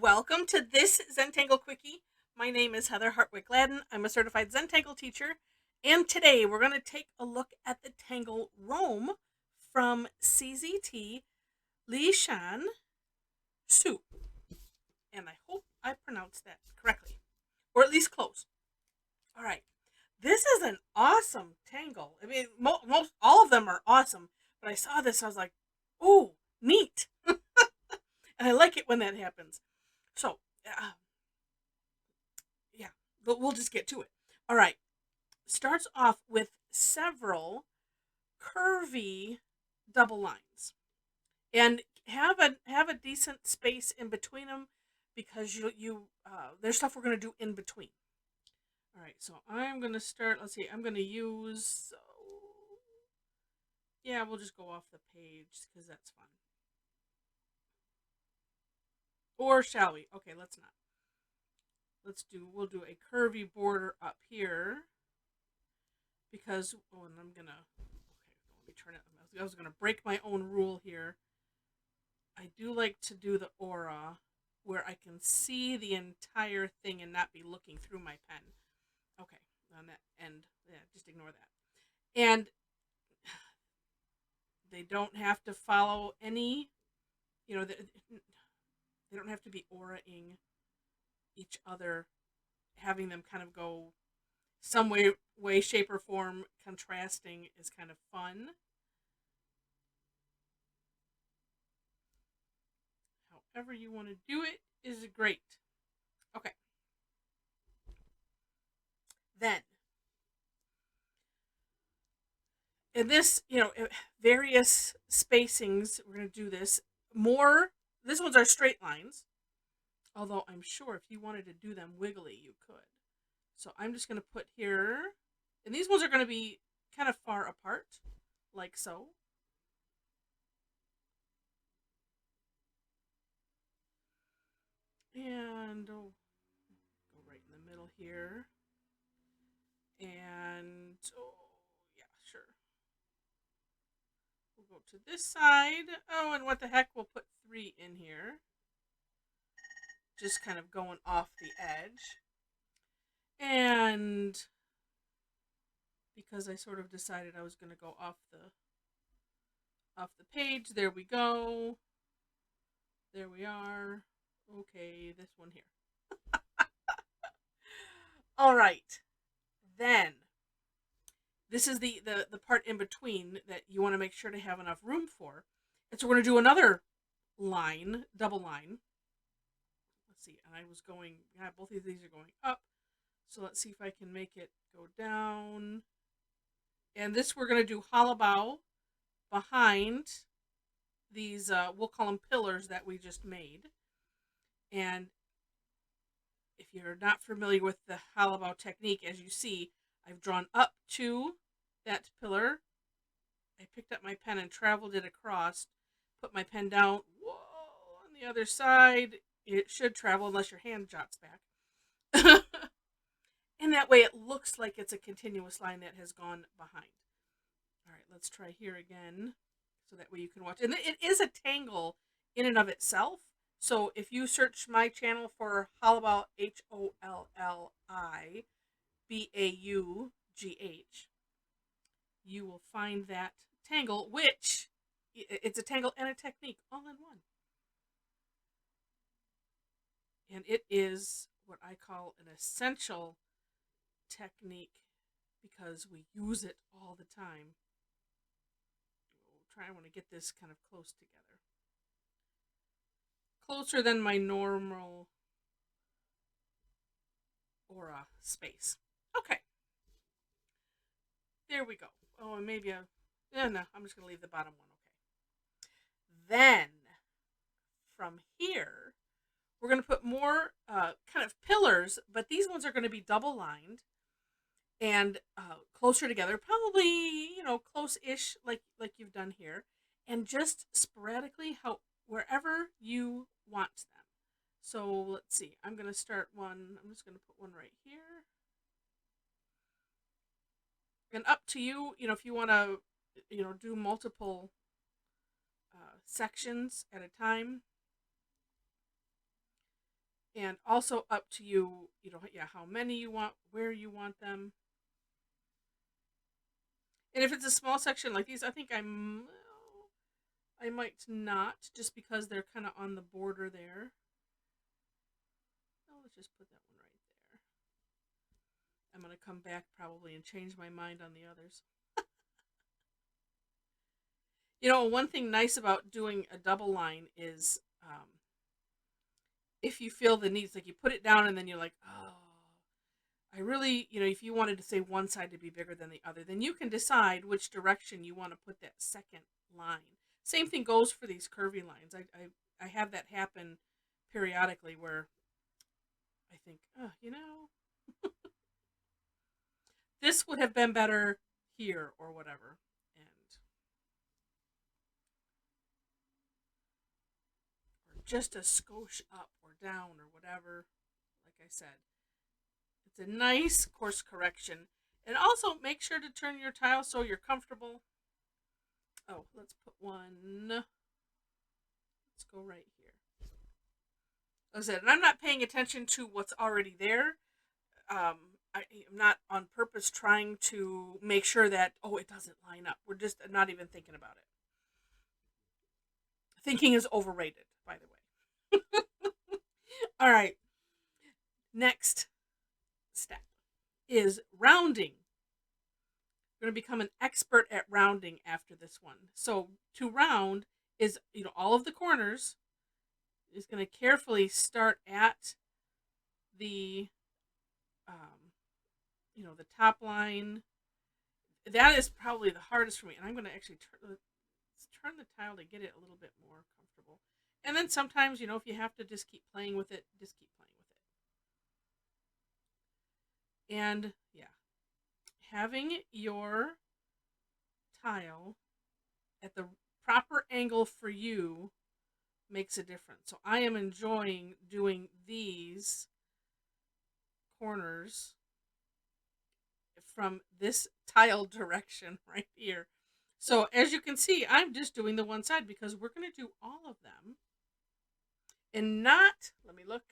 Welcome to this Zentangle Quickie. My name is Heather Hartwick Gladden. I'm a certified Zentangle teacher, and today we're going to take a look at the Tangle Rome from CZT Li-Shan Hsu. And I hope I pronounced that correctly, or at least close. All right. This is an awesome tangle. I mean, most all of them are awesome, but I saw this, I was like, "Ooh, neat!" And I like it when that happens. So, uh, yeah, but we'll just get to it. All right. Starts off with several curvy double lines, and have a decent space in between them because there's stuff we're gonna do in between. All right, so I'm gonna start. Let's see. I'm gonna use. Yeah, we'll just go off the page because that's fun. Or shall we? Okay, let's not. We'll do a curvy border up here because, and I'm gonna, okay, let me turn it, I was gonna break my own rule here. I do like to do the aura where I can see the entire thing and not be looking through my pen. Okay, on that end, yeah, just ignore that. And they don't have to follow any, they don't have to be auraing each other, having them kind of go some way, shape, or form. Contrasting is kind of fun. However you want to do it is great. Okay. Then, in this, various spacings, we're going to do this. This ones are straight lines. Although I'm sure if you wanted to do them wiggly, you could. So I'm just going to put here, and these ones are going to be kind of far apart, like so. And go right in the middle here. And, yeah, sure. We'll go to this side. Oh, and what the heck, we'll put 3 in here. Just kind of going off the edge. And because I sort of decided I was going to go off the page, there we go. There we are. Okay, this one here. All right. Then this is the part in between that you want to make sure to have enough room for. And so we're going to do another line, double line. Let's see. And I was going, yeah, both of these are going up. So let's see if I can make it go down. And this we're going to do hollow bow behind these, we'll call them pillars that we just made. And if you're not familiar with the hollow bow technique, as you see, I've drawn up to that pillar. I picked up my pen and traveled it across, put my pen down. Whoa, on the other side, it should travel unless your hand jots back. And that way it looks like it's a continuous line that has gone behind. All right, let's try here again so that way you can watch. And it is a tangle in and of itself. So if you search my channel for Hollibau, HOLLIBAUGH, you will find that tangle, which it's a tangle and a technique all in one. And it is what I call an essential technique because we use it all the time. I want to get this kind of close together. Closer than my normal aura space. Okay. There we go. Oh, and maybe no, I'm just going to leave the bottom one. Okay. Then, from here, we're going to put more kind of pillars, but these ones are going to be double lined and closer together, probably, close-ish like you've done here, and just sporadically wherever you want them. So let's see. I'm going to start one. I'm just going to put one right here. And up to you, if you want to, do multiple sections at a time. And also up to you, yeah, how many you want, where you want them. And if it's a small section like these, I think I might not, just because they're kind of on the border there. Oh, let's just put that one right there. I'm going to come back probably and change my mind on the others. One thing nice about doing a double line is if you feel the needs, like you put it down and then you're like, oh, I really, if you wanted to say one side to be bigger than the other, then you can decide which direction you want to put that second line. Same thing goes for these curvy lines. I have that happen periodically where I think, oh, this would have been better here or whatever. And or just a skosh up or down or whatever. Like I said, it's a nice course correction. And also make sure to turn your tile so you're comfortable. Oh, let's put one. Let's go right here. Like I said, and I'm not paying attention to what's already there. I'm not on purpose trying to make sure that, oh, it doesn't line up. We're just not even thinking about it. Thinking is overrated, by the way. All right. Next step is rounding. We're going to become an expert at rounding after this one. So to round is, all of the corners. Is going to carefully start at the, the top line. That is probably the hardest for me. And I'm going to actually turn the tile to get it a little bit more comfortable. And then sometimes, if you have to just keep playing with it, just keep playing with it. And yeah, having your tile at the proper angle for you makes a difference. So I am enjoying doing these corners from this tile direction right here. So as you can see, I'm just doing the one side because we're going to do all of them. And not, let me look.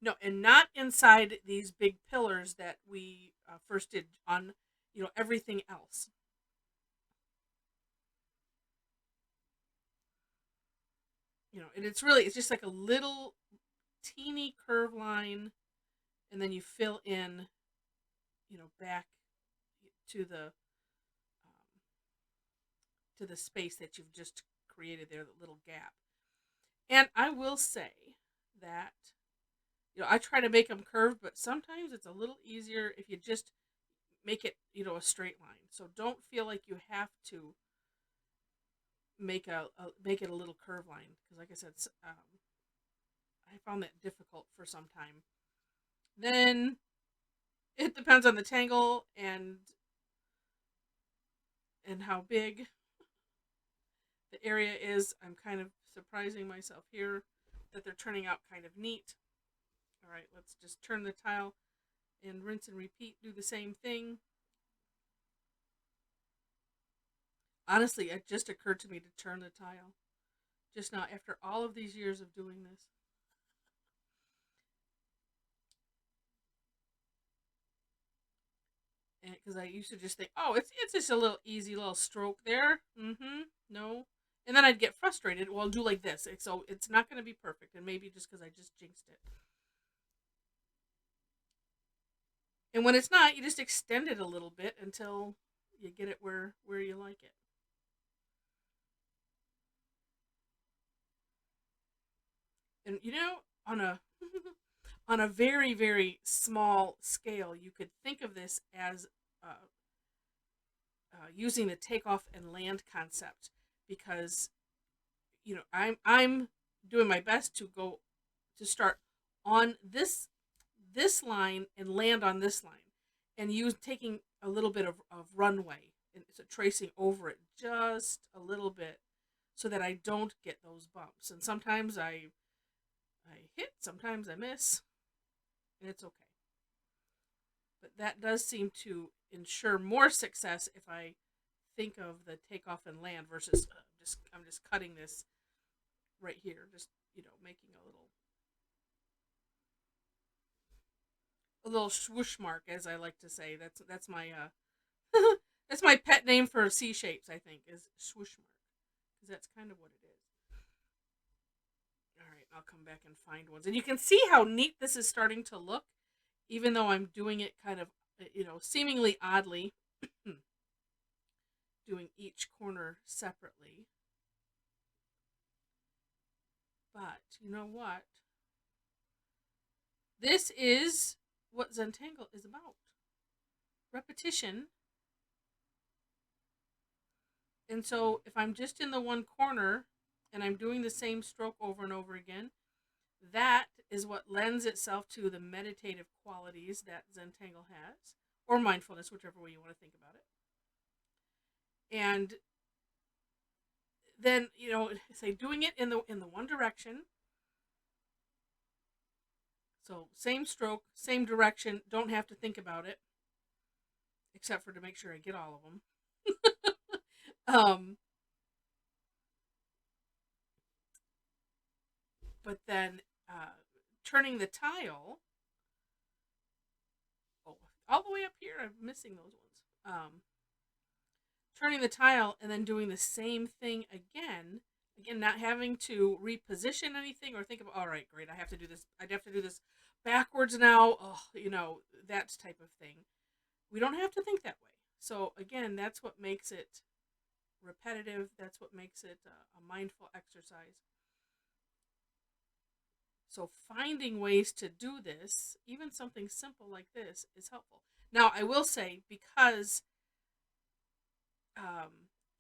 No, and not inside these big pillars that we first did on, everything else. And it's just like a little teeny curve line, and then you fill in, back to the space that you've just created there, the little gap. And I will say that, I try to make them curved, but sometimes it's a little easier if you just make it, a straight line. So don't feel like you have to make it a little curve line, because like I said, I found that difficult for some time. Then it depends on the tangle and how big the area is. I'm kind of surprising myself here that they're turning out kind of neat. All right, let's just turn the tile and rinse and repeat, do the same thing. Honestly, it just occurred to me to turn the tile just now after all of these years of doing this. Because I used to just think, oh, it's just a little easy little stroke there. No. And then I'd get frustrated. Well, I'll do like this. So it's not going to be perfect. And maybe just because I just jinxed it. And when it's not, you just extend it a little bit until you get it where you like it. And on a on a very, very small scale, you could think of this as using the takeoff and land concept, because I'm doing my best to start on this line and land on this line, and taking a little bit of runway and so tracing over it just a little bit so that I don't get those bumps. And sometimes I hit, sometimes I miss, and it's okay. But that does seem to ensure more success if I think of the takeoff and land versus I'm just cutting this right here, just making a little a little swoosh mark, as I like to say. That's my that's my pet name for C shapes. I think is swoosh mark, because that's kind of what it is. All right, I'll come back and find ones, and you can see how neat this is starting to look, even though I'm doing it kind of seemingly oddly, doing each corner separately. But you know what? This is what Zentangle is about. Repetition. And so if I'm just in the one corner and I'm doing the same stroke over and over again, that is what lends itself to the meditative qualities that Zentangle has, or mindfulness, whichever way you want to think about it. And then, say doing it in the one direction. So same stroke, same direction, don't have to think about it, except for to make sure I get all of them. But then turning the tile, all the way up here, I'm missing those ones. Turning the tile and then doing the same thing again, not having to reposition anything or think of, all right, great, I have to do this backwards now. Oh, that type of thing. We don't have to think that way. So again, that's what makes it repetitive. That's what makes it a mindful exercise. So finding ways to do this, even something simple like this, is helpful. Now, I will say, because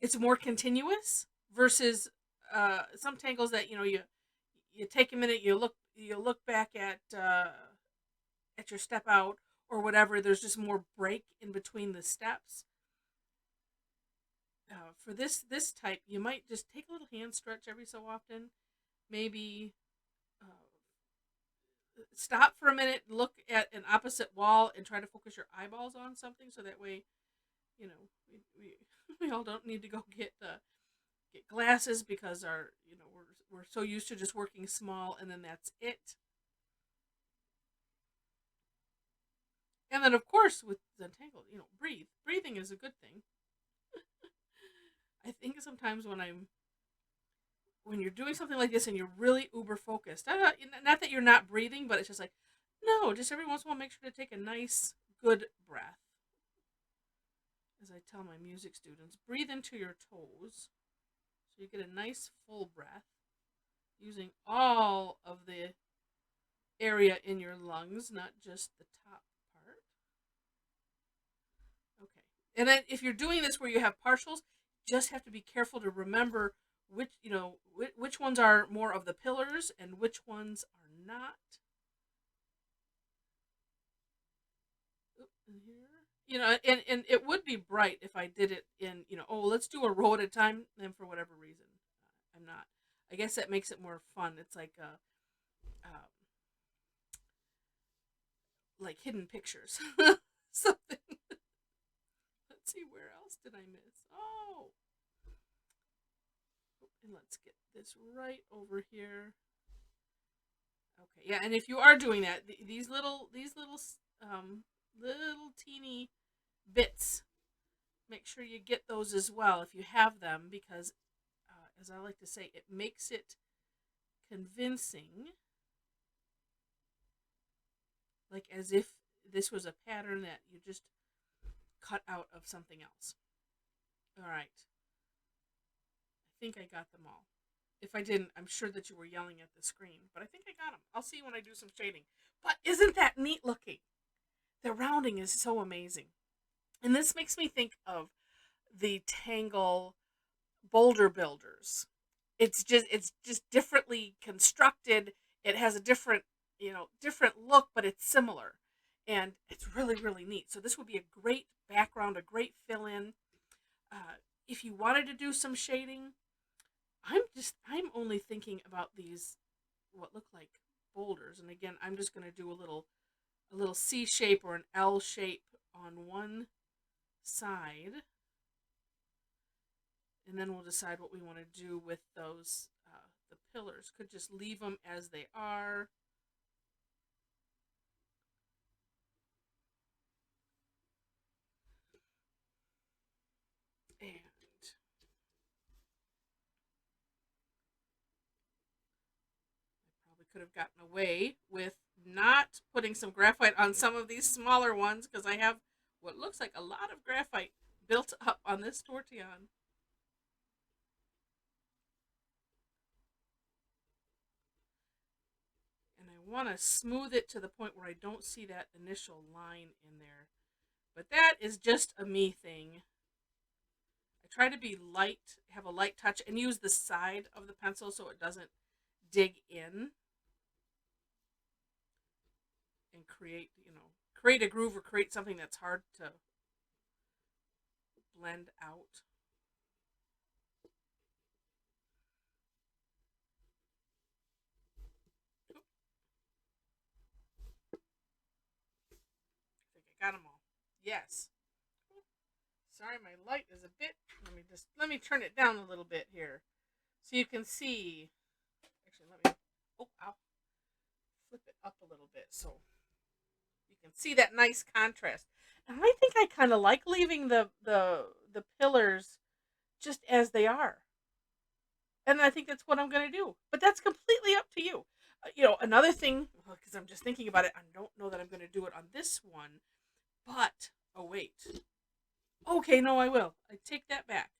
it's more continuous versus some tangles that you take a minute, you look back at your step out or whatever. There's just more break in between the steps. For this type, you might just take a little hand stretch every so often. Maybe stop for a minute, look at an opposite wall, and try to focus your eyeballs on something, so that way, we all don't need to go get glasses, because we're so used to just working small, and then that's it. And then, of course, with Zentangle, breathe. Breathing is a good thing. I think sometimes when you're doing something like this and you're really uber focused, not that you're not breathing, but it's just like, no, just every once in a while, make sure to take a nice, good breath. As I tell my music students, breathe into your toes, so you get a nice full breath, using all of the area in your lungs, not just the top part. Okay. And then if you're doing this where you have partials, just have to be careful to remember which ones are more of the pillars and which ones are not. And it would be bright if I did it in, let's do a row at a time. And for whatever reason, I'm not. I guess that makes it more fun. It's like like hidden pictures, something. Let's see, where else did I miss? Oh, and let's get this right over here. Okay, yeah, and if you are doing that, these little little teeny bits, make sure you get those as well if you have them, because as I like to say, it makes it convincing, like as if this was a pattern that you just cut out of something else. All right, I think I got them all. If I didn't, I'm sure that you were yelling at the screen, but I think I got them. I'll see when I do some shading. But isn't that neat looking? The rounding is so amazing. And this makes me think of the Tangle boulder builders. It's just differently constructed. It has a different look, but it's similar. And it's really, really neat. So this would be a great background, a great fill-in. If you wanted to do some shading, I'm only thinking about these, what look like boulders. And again, I'm just going to do a little C shape or an L shape on one side. And then we'll decide what we want to do with those, the pillars. Could just leave them as they are. could have gotten away with not putting some graphite on some of these smaller ones because I have what looks like a lot of graphite built up on this tortillon. And I want to smooth it to the point where I don't see that initial line in there. But that is just a me thing. I try to be light, have a light touch, and use the side of the pencil so it doesn't dig in and create, create a groove or create something that's hard to blend out. I think I got them all. Yes. Sorry, my light is a bit. Let me turn it down a little bit here, so you can see. Actually, let me. Oh, I'll flip it up a little bit so you can see that nice contrast. And I think I kind of like leaving the pillars just as they are, and I think that's what I'm going to do. But that's completely up to you. Another thing, because I'm just thinking about it, I don't know that I'm going to do it on this one, but oh wait. Okay, no, I will. I take that back.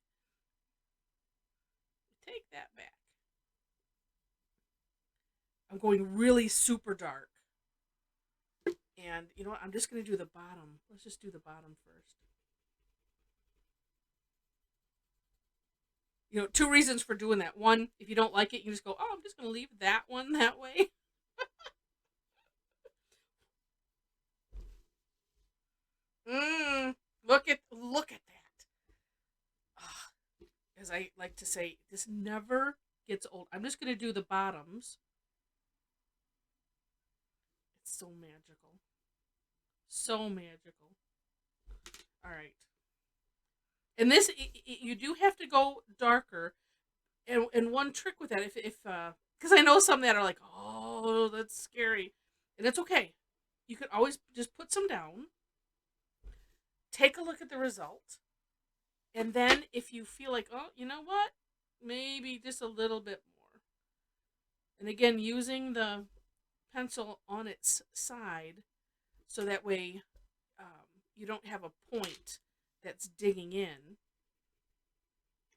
Take that back. I'm going really super dark. And you know what? I'm just going to do the bottom. Let's just do the bottom first. Two reasons for doing that. One, if you don't like it, you just go, oh, I'm just going to leave that one that way. Look at that. As I like to say, this never gets old. I'm just going to do the bottoms. It's so magical. So magical. All right. And this, you do have to go darker. And one trick with that, if because I know some that are like, oh, that's scary. And it's okay. You could always just put some down. Take a look at the result. And then if you feel like, oh, you know what? Maybe just a little bit more. And again, using the pencil on its side so that way you don't have a point that's digging in.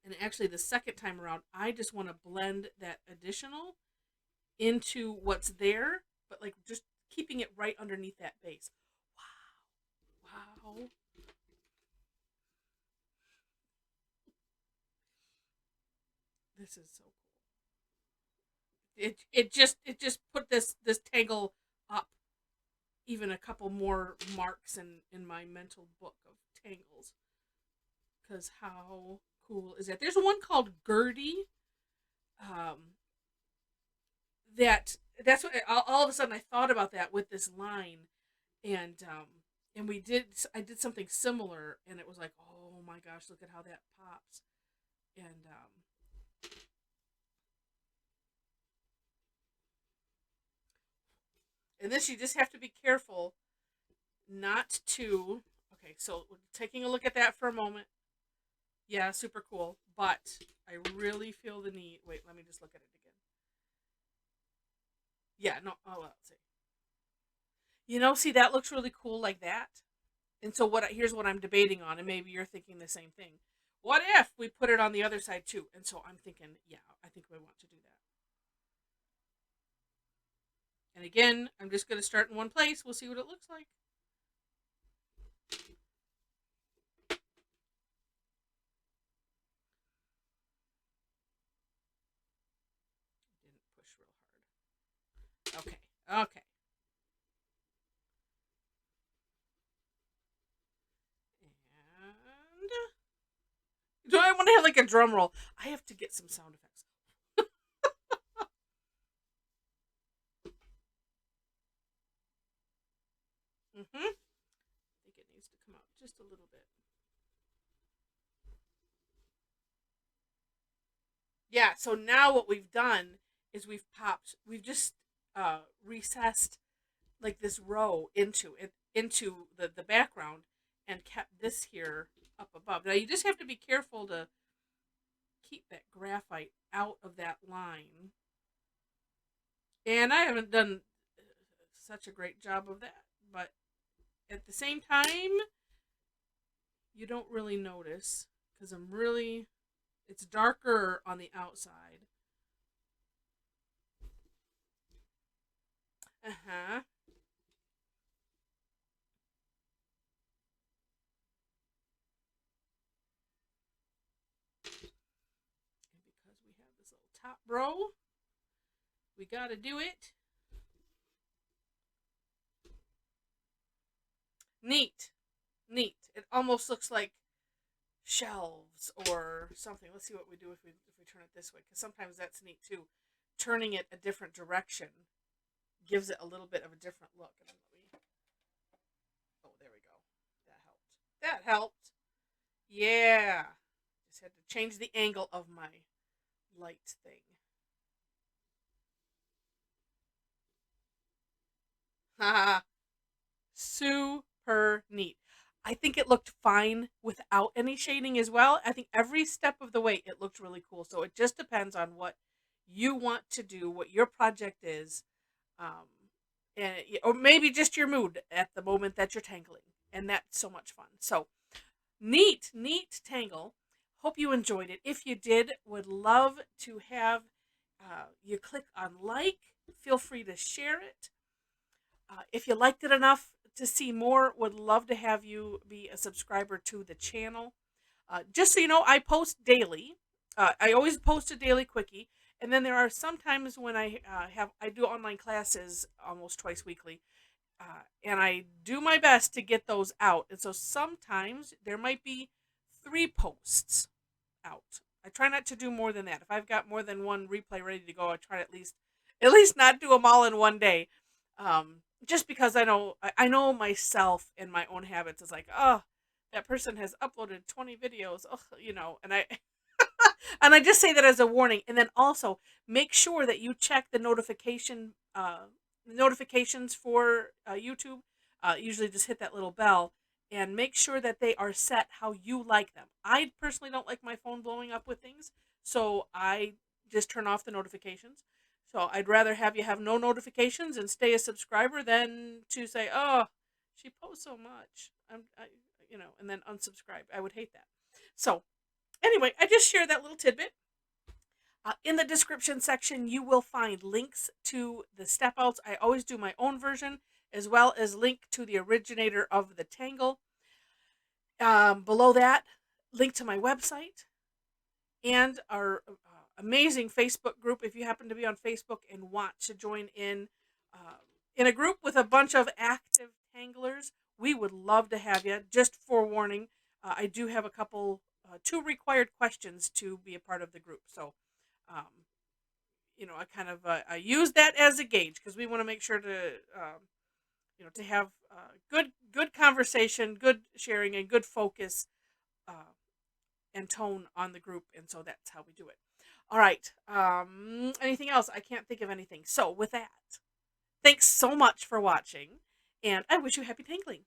And actually, the second time around, I just want to blend that additional into what's there, but like just keeping it right underneath that base. Wow. Wow. This is so cool. It just put this tangle up even a couple more marks in my mental book of tangles. Because how cool is that? There's one called Gertie. That's what all of a sudden I thought about that with this line, and I did something similar, and it was like, oh my gosh, look at how that pops, and this you just have to be careful not to. Okay, so taking a look at that for a moment. Yeah, super cool, but I really feel the need. Wait, let me just look at it again. Yeah, no. Oh, let's see. See, that looks really cool like that. And so here's what I'm debating on, and maybe you're thinking the same thing. What if we put it on the other side too? And so I'm thinking, yeah, I think we want to do that. And again, I'm just going to start in one place. We'll see what it looks like. Didn't push real hard. Okay. Okay. And do I want to have like a drum roll? I have to get some sound effects. I think it needs to come out just a little bit. Yeah, so now what we've done is we've just recessed like this row into the background and kept this here up above. Now you just have to be careful to keep that graphite out of that line. And I haven't done such a great job of that. But at the same time, you don't really notice because it's darker on the outside. Uh huh. And because we have this little top row, we got to do it neat. Neat. It almost looks like shelves or something. Let's see what we do if we turn it this way, because sometimes that's neat too. Turning it a different direction gives it a little bit of a different look. And oh, there we go. That helped. That helped. Yeah. Just had to change the angle of my light thing. Haha. Super neat. I think it looked fine without any shading as well. I think every step of the way it looked really cool. So it just depends on what you want to do, what your project is, um, and or maybe just your mood at the moment that you're tangling, and that's so much fun. So neat tangle. Hope you enjoyed it. If you did, would love to have you click on like. Feel free to share it. If you liked it enough to see more, would love to have you be a subscriber to the channel. Just so you know, I post daily. I always post a daily quickie, and then there are some times when I do online classes almost twice weekly, and I do my best to get those out. And so sometimes there might be 3 posts out. I try not to do more than that. If I've got more than one replay ready to go, I try to at least not do them all in one day. Just because I know myself and my own habits is like, oh, that person has uploaded 20 videos, oh, and I and I just say that as a warning. And then also make sure that you check the notifications for YouTube. Usually just hit that little bell and make sure that they are set how you like them. I personally don't like my phone blowing up with things, so I just turn off the notifications. So I'd rather have you have no notifications and stay a subscriber than to say, "Oh, she posts so much," and then unsubscribe. I would hate that. So anyway, I just shared that little tidbit. In the description section, you will find links to the step outs. I always do my own version, as well as link to the originator of the tangle. Below that, link to my website and our amazing Facebook group. If you happen to be on Facebook and want to join in a group with a bunch of active tanglers, we would love to have you. Just forewarning, I do have two required questions to be a part of the group. So, um, I kind of I use that as a gauge because we want to make sure to have good conversation, good sharing, and good focus uh, and tone on the group, and so that's how we do it. All right. Anything else? I can't think of anything. So with that, thanks so much for watching, and I wish you happy tangling.